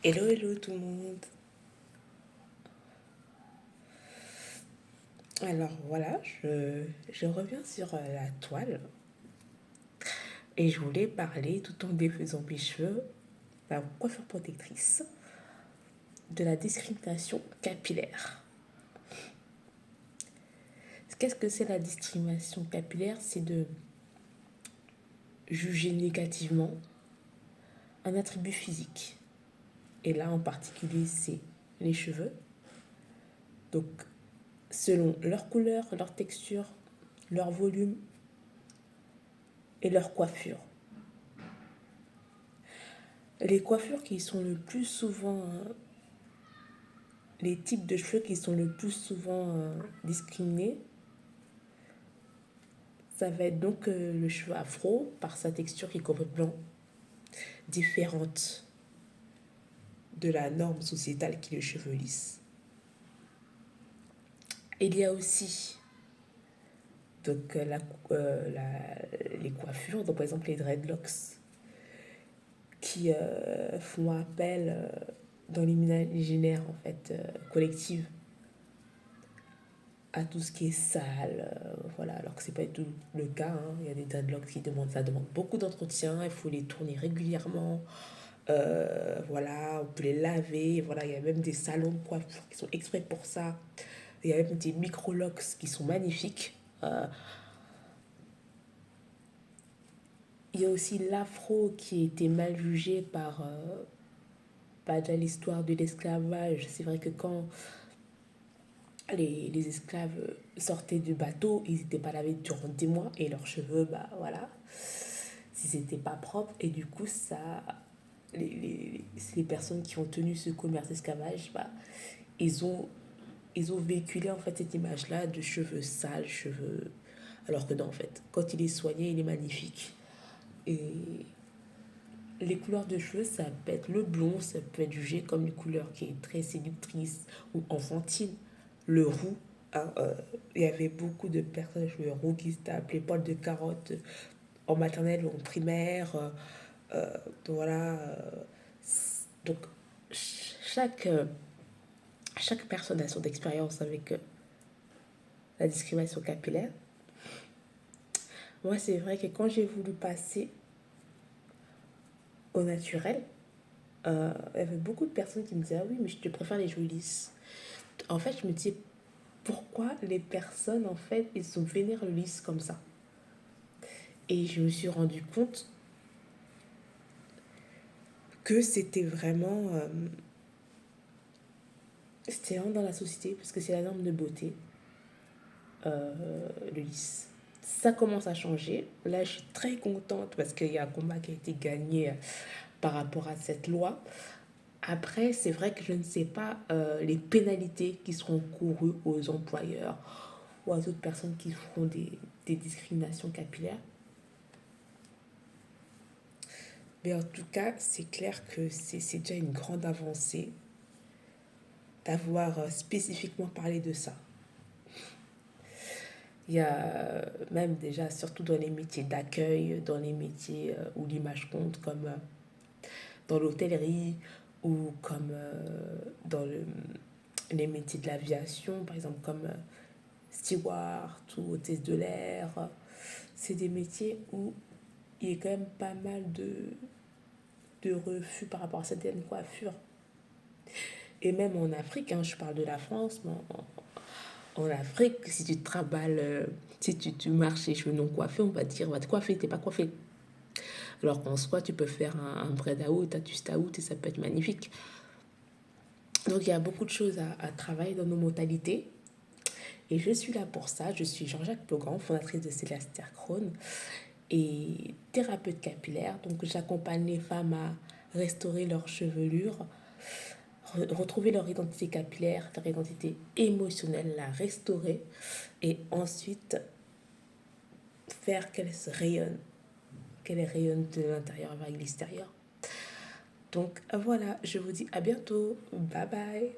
Hello, hello tout le monde. Alors voilà, je reviens sur la toile et je voulais parler tout en défaisant mes cheveux, la coiffure protectrice, de la discrimination capillaire. Qu'est-ce que c'est la discrimination capillaire? C'est de juger négativement un attribut physique. Et là en particulier, c'est les cheveux. Donc selon leur couleur, leur texture, leur volume et leur coiffure. Les coiffures qui sont le plus souvent, les types de cheveux qui sont le plus souvent discriminés, ça va être donc le cheveu afro par sa texture qui est complètement différente de la norme sociétale qui est le cheveu lisse. Il y a aussi donc, les coiffures, donc par exemple les dreadlocks, qui font appel dans l'imaginaire en fait collectif à tout ce qui est sale, voilà, alors que c'est pas du tout le cas. Hein. Il y a des dreadlocks qui demandent, ça demande beaucoup d'entretien, il faut les tourner régulièrement, voilà, on peut les laver, voilà, il y a même des salons de coiffure qui sont exprès pour ça. Il y a même des micro-locks qui sont magnifiques. Il y a aussi l'afro qui a été mal jugé par l'histoire de l'esclavage. C'est vrai que quand les esclaves sortaient du bateau, ils n'étaient pas lavés durant des mois et leurs cheveux, bah voilà, s'ils n'étaient pas propres. Et du coup, ça, les personnes qui ont tenu ce commerce d'esclavage, bah, ils ont, ils ont véhiculé en fait cette image-là de cheveux sales, cheveux. Alors que non, en fait, quand il est soigné, il est magnifique. Et les couleurs de cheveux, ça peut être le blond, ça peut être jugé comme une couleur qui est très séductrice ou enfantine. Le roux, hein, il y avait beaucoup de personnes cheveux roux qui s'étaient appelées poils de carotte en maternelle ou en primaire. Donc voilà. Donc chaque, chaque personne a son expérience avec la discrimination capillaire. Moi, c'est vrai que quand j'ai voulu passer au naturel, il y avait beaucoup de personnes qui me disaient ah oui, mais je te préfère les cheveux lisses. En fait, je me disais pourquoi les personnes, en fait, ils sont vénèrent le lisse comme ça. Et je me suis rendu compte que c'était vraiment dans la société, parce que c'est la norme de beauté, le lisse. Ça commence à changer. Là, je suis très contente parce qu'il y a un combat qui a été gagné par rapport à cette loi. Après, c'est vrai que je ne sais pas les pénalités qui seront courues aux employeurs ou à d'autres personnes qui feront des discriminations capillaires. Mais en tout cas, c'est clair que c'est déjà une grande avancée d'avoir spécifiquement parlé de ça. Il y a même déjà, surtout dans les métiers d'accueil, dans les métiers où l'image compte, comme dans l'hôtellerie ou comme les métiers de l'aviation, par exemple comme steward ou hôtesse de l'air. C'est des métiers où il y a quand même pas mal de refus par rapport à certaines coiffures. Et même en Afrique, hein, je parle de la France, mais en Afrique, si tu te travailles, si tu marches les cheveux non coiffés, on va te dire, va te coiffer, t'es pas coiffé. Alors qu'en soi, tu peux faire un braid out, un twist out et ça peut être magnifique. Donc il y a beaucoup de choses à travailler dans nos modalités. Et je suis là pour ça. Je suis Jean-Jacques Plogan, fondatrice de Céleste Crone et thérapeute capillaire. Donc j'accompagne les femmes à restaurer leur chevelure, retrouver leur identité capillaire, leur identité émotionnelle, la restaurer et ensuite faire qu'elle rayonne de l'intérieur vers l'extérieur. Donc voilà, je vous dis à bientôt. Bye bye.